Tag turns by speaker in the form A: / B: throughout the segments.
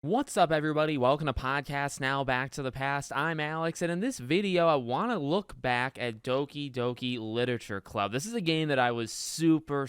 A: What's up, everybody? Welcome to Podcast Now Back to the Past. I'm Alex, and in this video, I want to look back at Doki Doki Literature Club. This is a game that I was super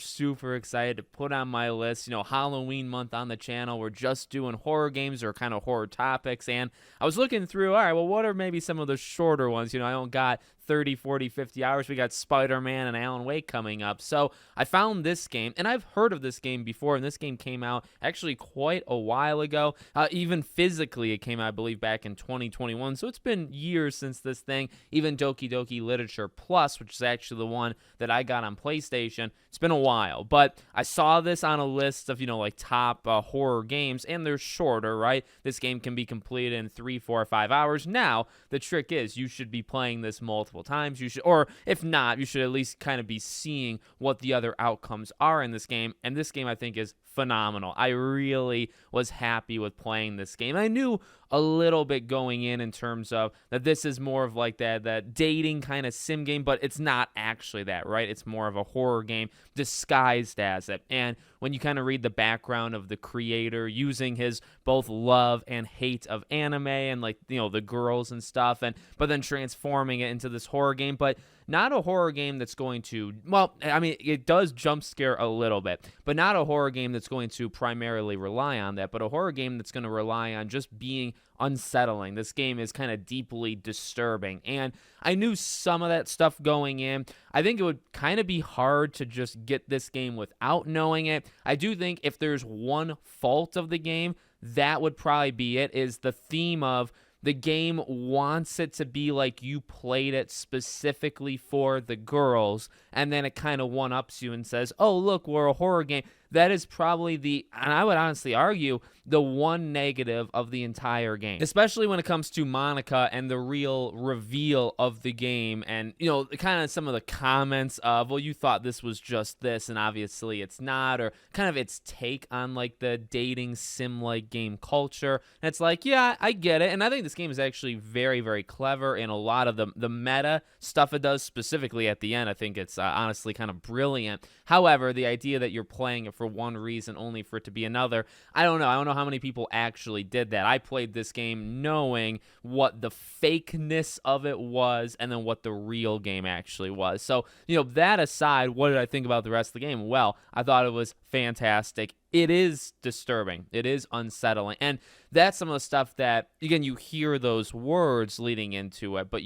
A: excited to put on my list. You know, Halloween month on the channel. We're just doing horror games or kind of horror topics, and I was looking through, all right, well, what are maybe some of the shorter ones? You know, I don't got 30, 40, 50 hours. We got Spider-Man and Alan Wake coming up. So I found this game, and I've heard of this game before, and this game came out actually quite a while ago. Even physically, it came out, I believe, back in 2021. So it's been years since this thing. Even Doki Doki Literature Plus, which is actually the one that I got on PlayStation, it's been a while. But I saw this on a list of, like top horror games, and they're shorter, right? This game can be completed in 3, 4, or 5 hours. Now, the trick is you should be playing this multiple times. You should, or if not, you should at least kind of be seeing what the other outcomes are in this game. And this game, I think, is phenomenal. I really was happy with playing this game. I knew a little bit going in terms of that this is more of like that dating kind of sim game, but it's not actually that, right? It's more of a horror game disguised as it. And when you kind of read the background of the creator using his both love and hate of anime and the girls and stuff, and but then transforming it into this horror game, but not a horror game that's going to, well, I mean, it does jump scare a little bit, but not a horror game that's going to primarily rely on that, but a horror game that's going to rely on just being unsettling. This game is kind of deeply disturbing, and I knew some of that stuff going in. I think it would kind of be hard to just get this game without knowing it. I do think if there's one fault of the game, that would probably be it, is the theme of the game wants it to be like you played it specifically for the girls, and then it kind of one-ups you and says, oh, look, we're a horror game. That is probably and I would honestly argue, the one negative of the entire game, especially when it comes to Monica and the real reveal of the game. And, kind of some of the comments of, well, you thought this was just this, and obviously it's not, or kind of its take on like the dating sim-like game culture. And it's like, yeah, I get it. And I think this game is actually very clever in a lot of the meta stuff it does, specifically at the end. I think it's honestly kind of brilliant. However, the idea that you're playing it for one reason only for it to be another, I don't know how many people actually did that. I played this game knowing what the fakeness of it was and then what the real game actually was. So, that aside, what did I think about the rest of the game? Well, I thought it was fantastic. It is disturbing. It is unsettling. And that's some of the stuff that, again, you hear those words leading into it, but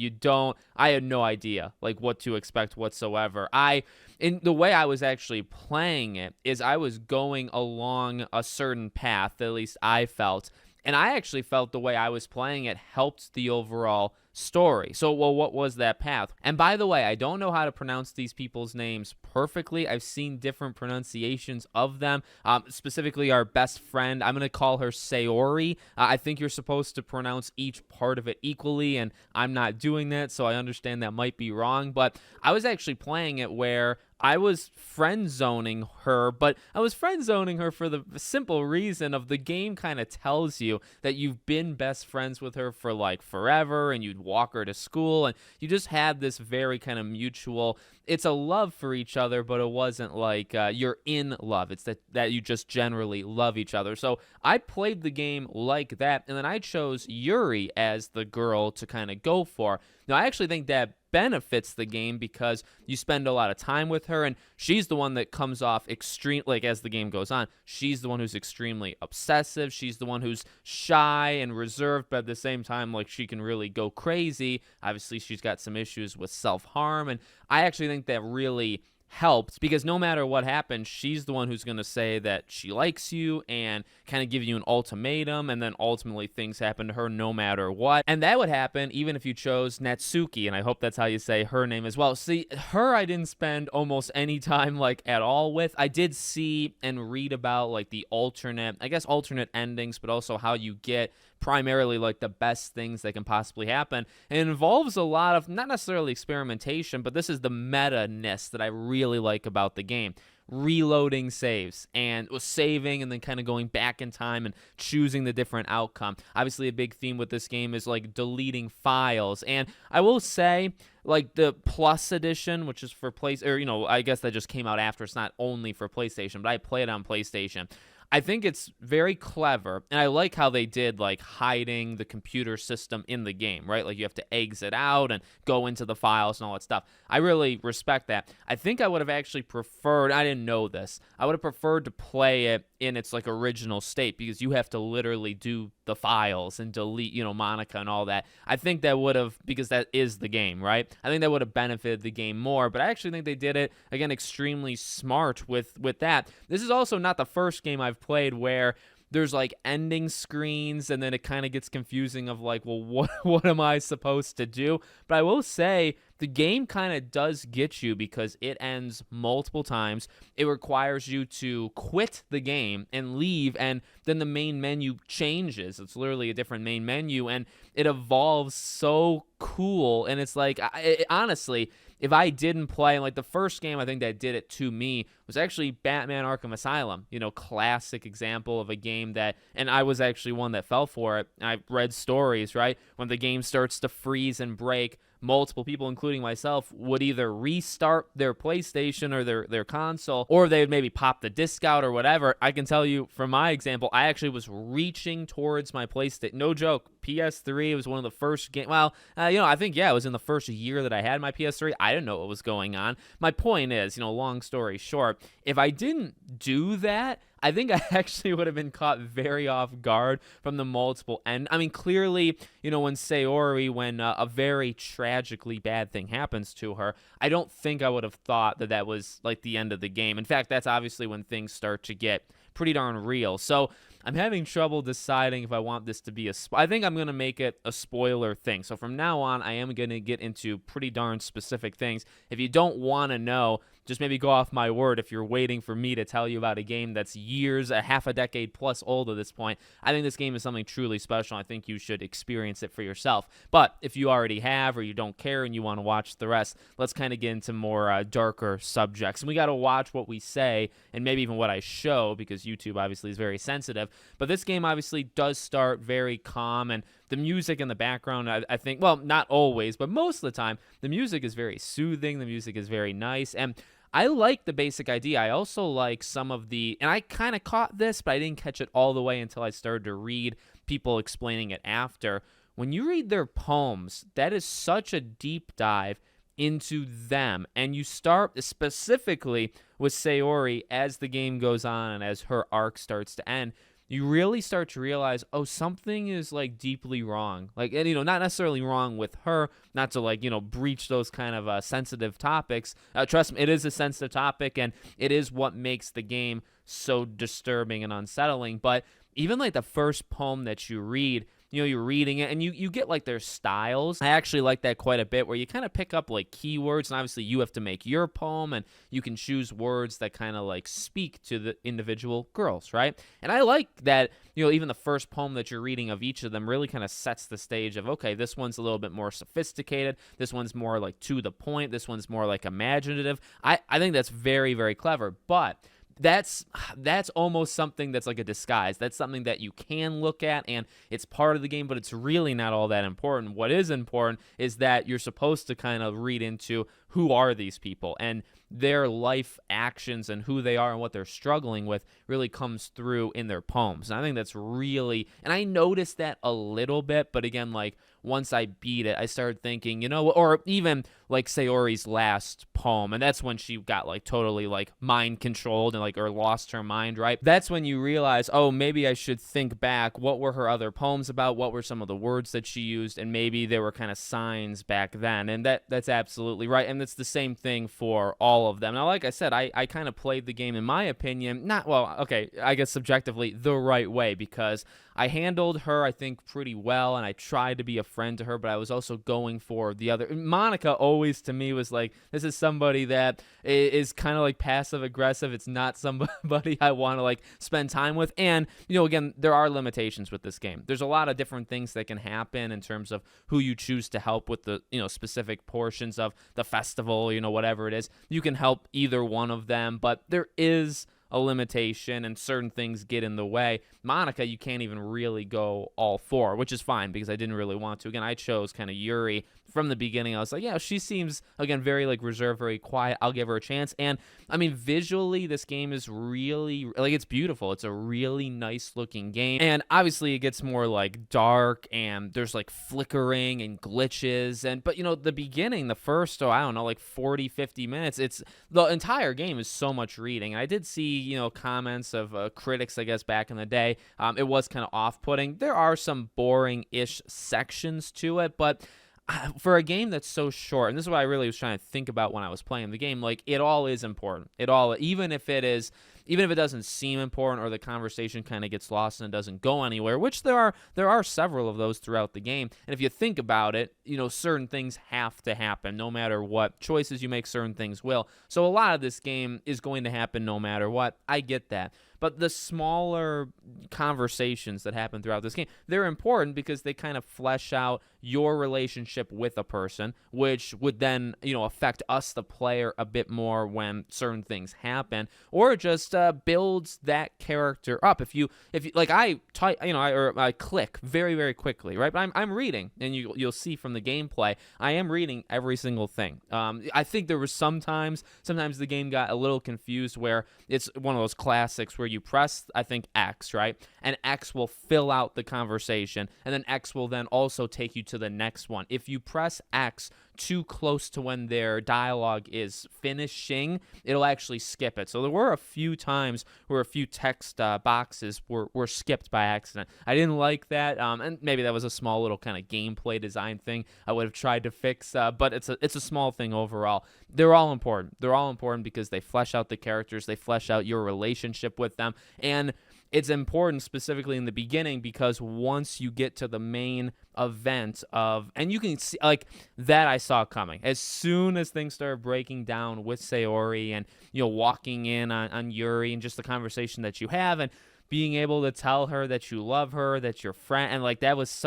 A: I had no idea what to expect whatsoever. In the way I was actually playing it is I was going along a certain path, at least I felt, and I actually felt the way I was playing it helped the overall story. So, well, what was that path? And by the way, I don't know how to pronounce these people's names perfectly. I've seen different pronunciations of them. Specifically, our best friend, I'm going to call her Sayori. I think you're supposed to pronounce each part of it equally, and I'm not doing that, so I understand that might be wrong. But I was actually playing it where I was friend zoning her, but I was friend zoning her for the simple reason of the game kind of tells you that you've been best friends with her for forever, and you'd walk her to school, and you just had this very kind of mutual, it's a love for each other, but it wasn't like you're in love. It's that you just generally love each other. So I played the game like that, and then I chose Yuri as the girl to kind of go for. Now, I actually think that benefits the game because you spend a lot of time with her, and she's the one that comes off extreme, as the game goes on, she's the one who's extremely obsessive. She's the one who's shy and reserved, but at the same time, she can really go crazy. Obviously, she's got some issues with self-harm, and I actually think that really helped because no matter what happens, she's the one who's going to say that she likes you and kind of give you an ultimatum, and then ultimately things happen to her no matter what. And that would happen even if you chose Natsuki, and I hope that's how you say her name as well. See, her I didn't spend almost any time at all with. I did see and read about the alternate endings, but also how you get primarily the best things that can possibly happen. And it involves a lot of not necessarily experimentation, but this is the meta-ness that I really like about the game. Reloading saves and saving and then kind of going back in time and choosing the different outcome. Obviously, a big theme with this game is deleting files. And I will say, the Plus edition, which is for I guess that just came out after. It's not only for PlayStation, but I play it on PlayStation. I think it's very clever, and I like how they did like hiding the computer system in the game, right? Like you have to exit out and go into the files and all that stuff. I really respect that. I think I would have actually preferred, I didn't know this, I would have preferred to play it in its like original state, because you have to literally do the files and delete, Monica and all that. I think that would have, because that is the game, right? I think that would have benefited the game more, but I actually think they did it, again, extremely smart with that. This is also not the first game I've played where there's like ending screens and then it kind of gets confusing of like, well, what am I supposed to do? But I will say the game kind of does get you because it ends multiple times. It requires you to quit the game and leave, and then the main menu changes. It's literally a different main menu, and it evolves so cool. And it's like, honestly, if I didn't play, like the first game I think that did it to me was actually Batman Arkham Asylum, classic example of a game that, and I was actually one that fell for it. I read stories, right? When the game starts to freeze and break, multiple people, including myself, would either restart their PlayStation or their console, or they would maybe pop the disc out or whatever. I can tell you from my example, I actually was reaching towards my PlayStation. No joke. PS3 was one of the first games. Well, I think, it was in the first year that I had my PS3. I didn't know what was going on. My point is, long story short, if I didn't do that, I think I actually would have been caught very off guard from the multiple end. I mean, clearly, when Sayori, when a very tragically bad thing happens to her, I don't think I would have thought that was like the end of the game. In fact, that's obviously when things start to get pretty darn real. So I'm having trouble deciding if I want this to be I think I'm going to make it a spoiler thing. So from now on, I am going to get into pretty darn specific things. If you don't want to know, just maybe go off my word if you're waiting for me to tell you about a game that's years, a half a decade plus old at this point. I think this game is something truly special. I think you should experience it for yourself. But if you already have, or you don't care and you want to watch the rest, let's kind of get into more darker subjects. And we got to watch what we say and maybe even what I show, because YouTube obviously is very sensitive. But this game obviously does start very calm, and the music in the background, I think, well, not always, but most of the time, the music is very soothing. The music is very nice. And I like the basic idea. I also like some of and I kind of caught this, but I didn't catch it all the way until I started to read people explaining it after. When you read their poems, that is such a deep dive into them. And you start specifically with Sayori as the game goes on and as her arc starts to end. You really start to realize, something is like deeply wrong. Like, and, not necessarily wrong with her, not to like, breach those kind of sensitive topics. Trust me, it is a sensitive topic, and it is what makes the game so disturbing and unsettling. But even like the first poem that you read, you're reading it and you get like their styles. I actually like that quite a bit, where you kind of pick up like keywords, and obviously you have to make your poem and you can choose words that kind of like speak to the individual girls, right? And I like that, even the first poem that you're reading of each of them really kind of sets the stage of, okay, this one's a little bit more sophisticated. This one's more like to the point. This one's more like imaginative. I think that's very, very clever. But that's almost something that's like a disguise. That's something that you can look at, and it's part of the game, but it's really not all that important. What is important is that you're supposed to kind of read into who are these people, and their life actions and who they are and what they're struggling with really comes through in their poems. And I think that's really, and I noticed that a little bit, but again, like once I beat it, I started thinking, or even like Sayori's last poem, and that's when she got like totally like mind controlled and like, or lost her mind, right? That's when you realize, maybe I should think back. What were her other poems about? What were some of the words that she used? And maybe there were kind of signs back then. And that's absolutely right. And it's the same thing for all of them. Now, like I said, I kind of played the game, in my opinion, I guess subjectively, the right way, because I handled her, I think, pretty well, and I tried to be a friend to her, but I was also going for the other. Monica always, to me, was like, this is somebody that is kind of like passive-aggressive. It's not somebody I want to, like, spend time with. And, again, there are limitations with this game. There's a lot of different things that can happen in terms of who you choose to help with the, specific portions of the festival, whatever it is. You can help either one of them, but there is a limitation, and certain things get in the way. Monica, you can't even really go all four, which is fine because I didn't really want to. Again, I chose kind of Yuri from the beginning, I was like, yeah, she seems, again, very like reserved, very quiet. I'll give her a chance. And I mean, visually, this game is really, like, it's beautiful. It's a really nice looking game. And obviously it gets more like dark, and there's like flickering and glitches. But the beginning, the first, I don't know, like 40, 50 minutes, the entire game is so much reading. And I did see, comments of critics, I guess, back in the day. It was kind of off-putting. There are some boring-ish sections to it, but for a game that's so short, and this is what I really was trying to think about when I was playing the game, like, it all is important. Even if it doesn't seem important, or the conversation kind of gets lost and it doesn't go anywhere, which there are several of those throughout the game. And if you think about it, certain things have to happen no matter what choices you make. Certain things will. So a lot of this game is going to happen no matter what. I get that. But the smaller conversations that happen throughout this game, they're important because they kind of flesh out your relationship with a person, which would then, affect us, the player, a bit more when certain things happen, or it just builds that character up. If you like, I type, I click very, very quickly, right? But I'm reading, and you'll see from the gameplay, I am reading every single thing. I think there was sometimes the game got a little confused, where it's one of those classics where you press, I think, X, right? And X will fill out the conversation, and then X will then also take you to the next one. If you press X too close to when their dialogue is finishing, it'll actually skip it. So there were a few times where a few text boxes were skipped by accident. I didn't like that, and maybe that was a small little kind of gameplay design thing I would have tried to fix, but it's a small thing overall. They're all important. They're all important because they flesh out the characters, they flesh out your relationship with them, and it's important specifically in the beginning, because once you get to the main event and you can see, like, that I saw coming. As soon as things started breaking down with Sayori, and, walking in on Yuri, and just the conversation that you have, and being able to tell her that you love her, that you're friend, and like, that was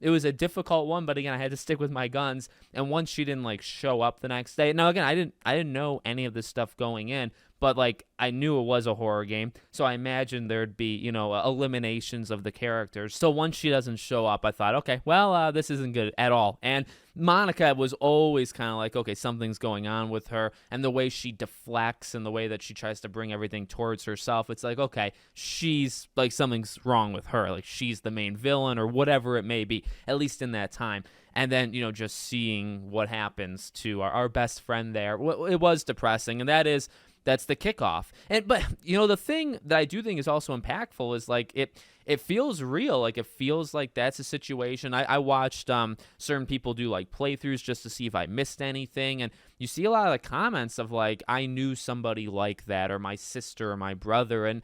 A: it was a difficult one, but again, I had to stick with my guns. And once she didn't like show up the next day, now again, I didn't know any of this stuff going in, but like, I knew it was a horror game, so I imagined there'd be, eliminations of the characters. So once she doesn't show up, I thought, okay, well, this isn't good at all. And Monica was always kind of like, okay, something's going on with her, and the way she deflects and the way that she tries to bring everything towards herself, it's like, okay, she's like, something's wrong with her, like she's the main villain or whatever it may be, at least in that time. And then, just seeing what happens to our best friend there, it was depressing, and that's the kickoff. But the thing that I do think is also impactful is like, it feels real. Like, it feels like that's a situation. I watched certain people do like playthroughs just to see if I missed anything, and you see a lot of the comments of like, I knew somebody like that, or my sister or my brother, and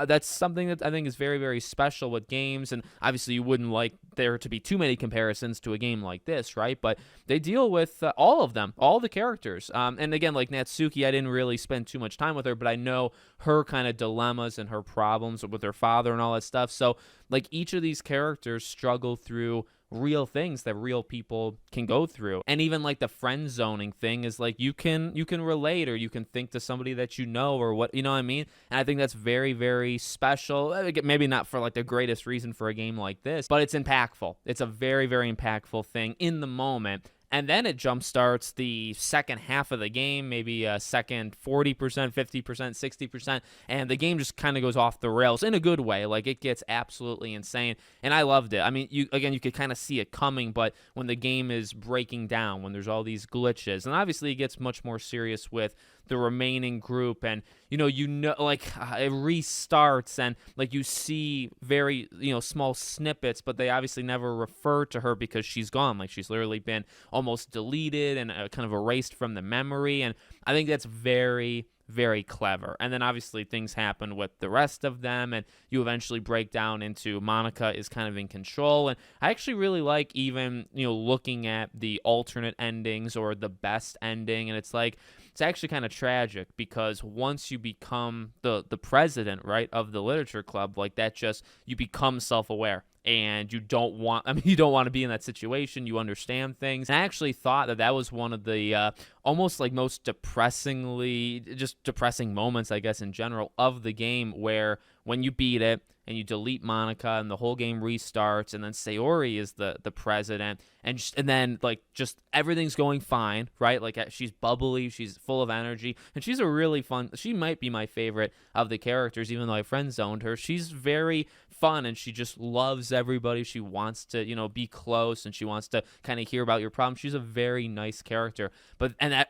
A: that's something that I think is very, very special with games. And obviously you wouldn't like there to be too many comparisons to a game like this, right? But they deal with all of them, all the characters, and again, like Natsuki, I didn't really spend too much time with her, but I know her kind of dilemmas and her problems with her father and all that stuff. So like, each of these characters struggle through real things that real people can go through. And even like the friend zoning thing is like, you can relate, or you can think to somebody that or what, what I mean? And I think that's very, very special. Maybe not for like the greatest reason for a game like this, but it's impactful. It's a very, very impactful thing in the moment. And then it jumpstarts the second half of the game, maybe a second 40%, 50%, 60%, and the game just kind of goes off the rails in a good way. Like, it gets absolutely insane, and I loved it. I mean, you could kind of see it coming, but when the game is breaking down, when there's all these glitches, and obviously it gets much more serious with the remaining group, and like, it restarts, and like, you see very small snippets, but they obviously never refer to her because she's gone. Like, she's literally been almost deleted and kind of erased from the memory, and I think that's very, very clever. And then obviously things happen with the rest of them, and you eventually break down into Monica is kind of in control. And I actually really like even looking at the alternate endings or the best ending, and it's like, it's actually kind of tragic, because once you become the president, right, of the literature club, like, that just, you become self-aware, and you don't want to be in that situation. You understand things. And I actually thought that was one of the almost like most depressing moments, I guess, in general of the game, where when you beat it and you delete Monica and the whole game restarts, and then Sayori is the president, and then like just everything's going fine, right? Like she's bubbly, she's full of energy, and she's a really fun. She might be my favorite of the characters, even though I friend zoned her. She's very fun, and she just loves everybody. She wants to, be close, and she wants to kind of hear about your problems. She's a very nice character,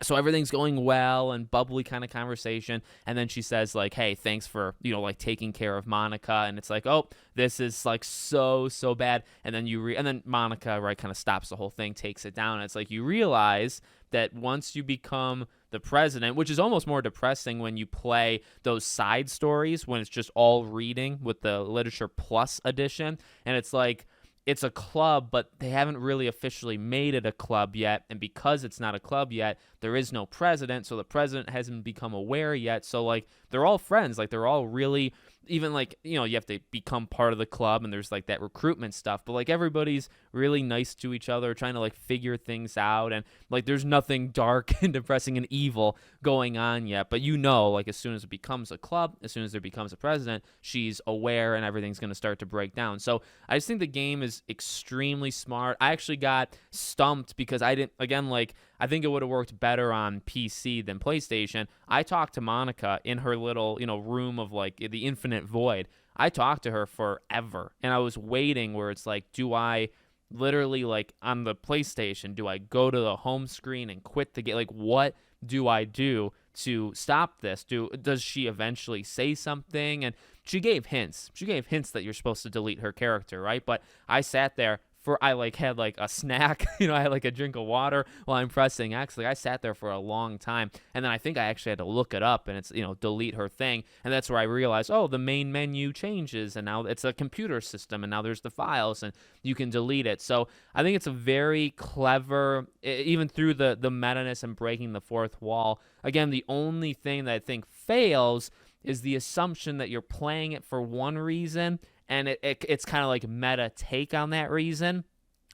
A: so everything's going well and bubbly kind of conversation, and then she says like, "Hey, thanks for like taking care of Monica," and it's like, oh, this is like so bad, and then and then Monica, right, kind of stops the whole thing, takes it down, and it's like you realize that once you become the president, which is almost more depressing when you play those side stories when it's just all reading with the literature plus edition, and it's like it's a club, but they haven't really officially made it a club yet, and because it's not a club yet, there is no president, so the president hasn't become aware yet, so like they're all friends, like they're all really, even like, you have to become part of the club, and there's like that recruitment stuff, but like everybody's really nice to each other, trying to like figure things out, and like there's nothing dark and depressing and evil going on yet, but like as soon as it becomes a club, as soon as there becomes a president, she's aware and everything's going to start to break down. So I just think the game is extremely smart. I actually got stumped because I think it would have worked better on PC than PlayStation. I talked to Monica in her little, room of like the infinite void. I talked to her forever, and I was waiting where it's like, do I literally, like on the PlayStation, do I go to the home screen and quit the game? Like, what do I do to stop this? Does she eventually say something? And she gave hints. She gave hints that you're supposed to delete her character, right? But I sat there I like had like a snack, I had like a drink of water while I'm pressing X. Like I sat there for a long time, and then I think I actually had to look it up, and it's delete her thing, and that's where I realized, oh, the main menu changes, and now it's a computer system, and now there's the files, and you can delete it. So I think it's a very clever, even through the meta-ness and breaking the fourth wall. Again, the only thing that I think fails is the assumption that you're playing it for one reason, and it's kind of like meta take on that reason.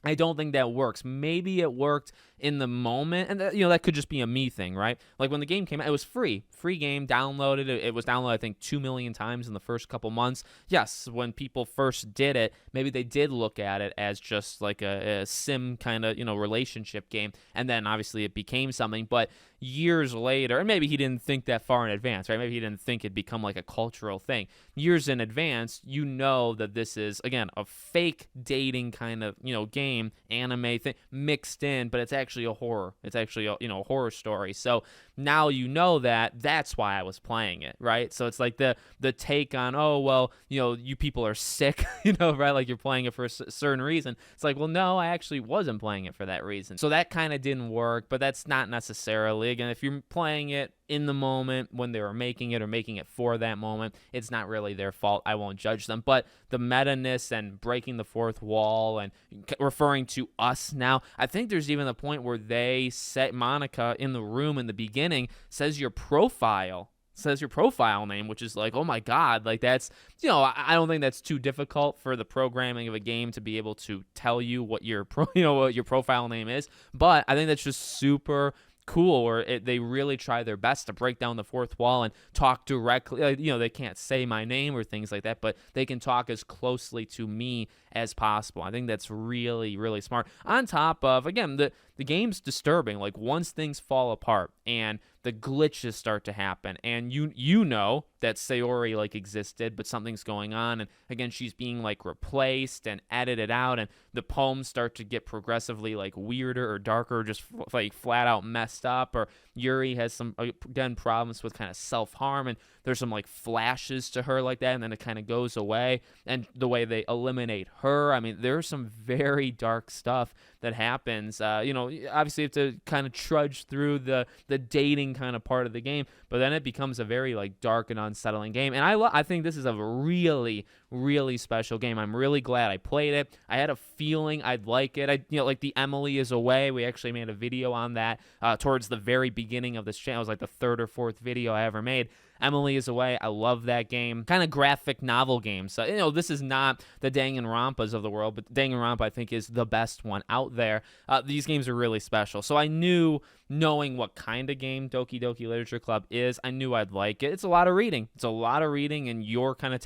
A: I don't think that works. Maybe it worked in the moment, and that could just be a me thing, right? Like when the game came out, it was free game, downloaded. It was downloaded, I think, 2 million times in the first couple months. Yes, when people first did it, maybe they did look at it as just like a sim kind of relationship game, and then obviously it became something. But years later, and maybe he didn't think that far in advance, right? Maybe he didn't think it'd become like a cultural thing. Years in advance, that this is, again, a fake dating kind of game, anime thing mixed in, but it's actually a horror. It's actually a horror story. So now that's why I was playing it, right? So it's like the take on, oh well, you people are sick, right? Like you're playing it for a certain reason. It's like, well, no, I actually wasn't playing it for that reason. So that kind of didn't work, but that's not necessarily, again, if you're playing it in the moment when they were making it or making it for that moment, it's not really their fault. I won't judge them. But the meta-ness and breaking the fourth wall and referring to us now, I think there's even a point where they set Monica in the room in the beginning, says your profile name, which is like, oh my God, like that's, I don't think that's too difficult for the programming of a game to be able to tell you what your what your profile name is. But I think that's just super cool, or they really try their best to break down the fourth wall and talk directly. They can't say my name or things like that, but they can talk as closely to me as possible. I think that's really, really smart. On top of, again, the game's disturbing. Like once things fall apart and the glitches start to happen, and you know that Sayori like existed, but something's going on, and again she's being like replaced and edited out, and the poems start to get progressively like weirder or darker, or just like flat out messed up, or Yuri has some, again, problems with kind of self-harm, and there's some like flashes to her like that, and then it kind of goes away, and the way they eliminate her, I mean, there's some very dark stuff that happens. Obviously you have to kind of trudge through the dating kind of part of the game, but then it becomes a very like dark and unsettling game, and I think this is a really, really special game. I'm really glad I played it. I had a feeling I'd like it. Like the Emily is Away, we actually made a video on that towards the very beginning of this channel. It was like the third or fourth video I ever made. Emily is Away. I love that game. Kind of graphic novel game. So, this is not the Danganronpas of the world, but Danganronpa, I think, is the best one out there. These games are really special. So I knew, knowing what kind of game Doki Doki Literature Club is, I knew I'd like it. It's a lot of reading. It's a lot of reading, and you're kind of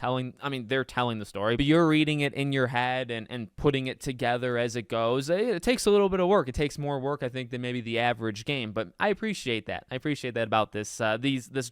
A: they're telling the story, but you're reading it in your head and putting it together as it goes. It takes a little bit of work. It takes more work, I think, than maybe the average game, but I appreciate that. I appreciate that about this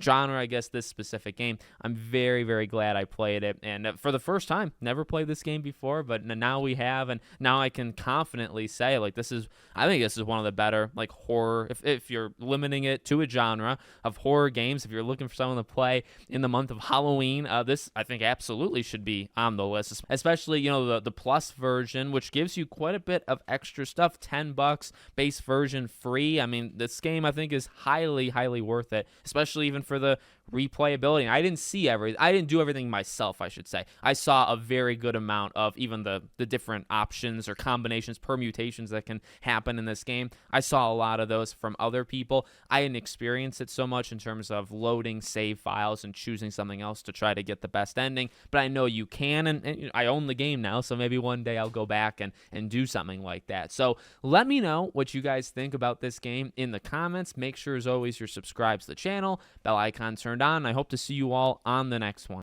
A: genre, I guess, this specific game. I'm very, very glad I played it, and for the first time, never played this game before, but now we have, and now I can confidently say, like, I think this is one of the better, like, horror, if you're limiting it to a genre of horror games, if you're looking for someone to play in the month of Halloween, this, I think, absolutely should be on the list, especially, the plus version, which gives you quite a bit of extra stuff. $10, base version free. I mean, this game, I think, is highly, highly worth it, especially even for the replayability. I didn't do everything myself, I should say. I saw a very good amount of even the different options or combinations, permutations that can happen in this game. I saw a lot of those from other people. I didn't experience it so much in terms of loading save files and choosing something else to try to get the best ending, but I know you can, and I own the game now, so maybe one day I'll go back and do something like that. So let me know what you guys think about this game in the comments. Make sure, as always, you're subscribed to the channel, bell icon turned on. I hope to see you all on the next one.